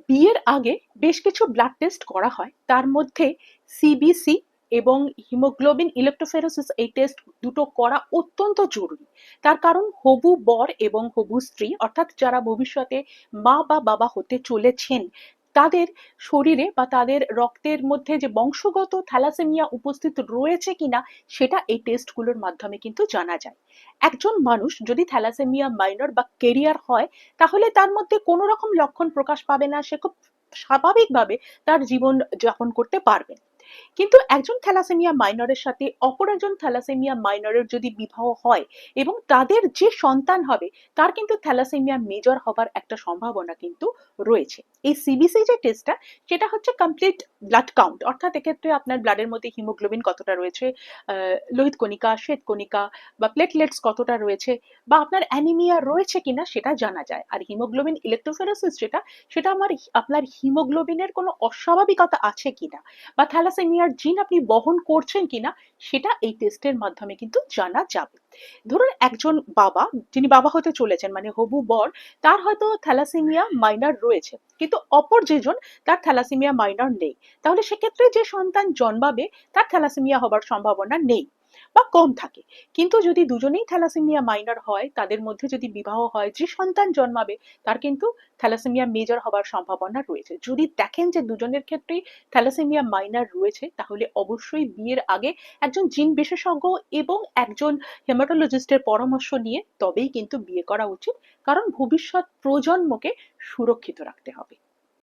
বিয়ের আগে বেশ কিছু ব্লাড টেস্ট করা হয়, তার মধ্যে সিবিসি এবং হিমোগ্লোবিন ইলেকট্রোফেরোসিস এই টেস্ট দুটো করা অত্যন্ত জরুরি। তার কারণ হবু বর এবং হবু স্ত্রী অর্থাৎ যারা ভবিষ্যতে মা বা বাবা হতে চলেছেন তাদের শরীরে বা তাদের রক্তের মধ্যে যে বংশগত থ্যালাসেমিয়া উপস্থিত রয়েছে কিনা সেটা এই টেস্টগুলোর মাধ্যমে কিন্তু জানা যায়। একজন মানুষ যদি থ্যালাসেমিয়া মাইনর বা কেরিয়ার হয় তাহলে তার মধ্যে কোনো রকম লক্ষণ প্রকাশ পাবে না, সে খুব স্বাভাবিকভাবে তার জীবন যাপন করতে পারবে। কিন্তু একজন থ্যালাসেমিয়া মাইনরের সাথে অপর একজন থ্যালাসেমিয়া মাইনরের যদি বিবাহ হয় এবং তাদের যে সন্তান হবে তার কিন্তু থ্যালাসেমিয়া মেজর হবার একটা সম্ভাবনা কিন্তু রয়েছে। এই সিবিসি যে টেস্টটা সেটা হচ্ছে কমপ্লিট ব্লাড কাউন্ট, অর্থাৎ এক্ষেত্রে আপনার ব্লাডের মধ্যে হিমোগ্লোবিন কতটা রয়েছে, লোহিত কণিকা, শ্বেত কণিকা বা প্লেটলেটস কতটা রয়েছে বা আপনার অ্যানিমিয়া রয়েছে কিনা সেটা জানা যায়। আর হিমোগ্লোবিন ইলেকট্রোফেরোসিস যেটা, সেটা আপনার হিমোগ্লোবিনের কোনো অস্বাভাবিকতা আছে কিনা বা থ্যালাসেমিয়ার জিন আপনি বহন করছেন কিনা সেটা এই টেস্টের মাধ্যমে কিন্তু জানা যাবে। ধরুন একজন বাবা, যিনি বাবা হতে চলেছেন মানে হবু বর, তার হয়তো থ্যালাসেমিয়া মাইনর রয়েছে কিন্তু অপর যেজন তার থ্যালাসেমিয়া মাইনর নেই, তাহলে সেক্ষেত্রে যে সন্তান জন্মাবে তার থ্যালাসেমিয়া হবার সম্ভাবনা নেই বা কম থাকে। কিন্তু যদি দুজনেই থ্যালাসেমিয়া মাইনর হয়, তাদের মধ্যে যদি বিবাহ হয়, যে সন্তান জন্মাবে তার কিন্তু থ্যালাসেমিয়া মেজর হবার সম্ভাবনা রয়েছে। যদি দেখেন যে দুজনের ক্ষেত্রেই থ্যালাসেমিয়া মাইনর রয়েছে তাহলে অবশ্যই বিয়ের আগে একজন জিন বিশেষজ্ঞ এবং একজন হেমাটোলজিস্টের পরামর্শ নিয়ে তবেই কিন্তু বিয়ে করা উচিত, কারণ ভবিষ্যৎ প্রজন্মকে সুরক্ষিত রাখতে হবে।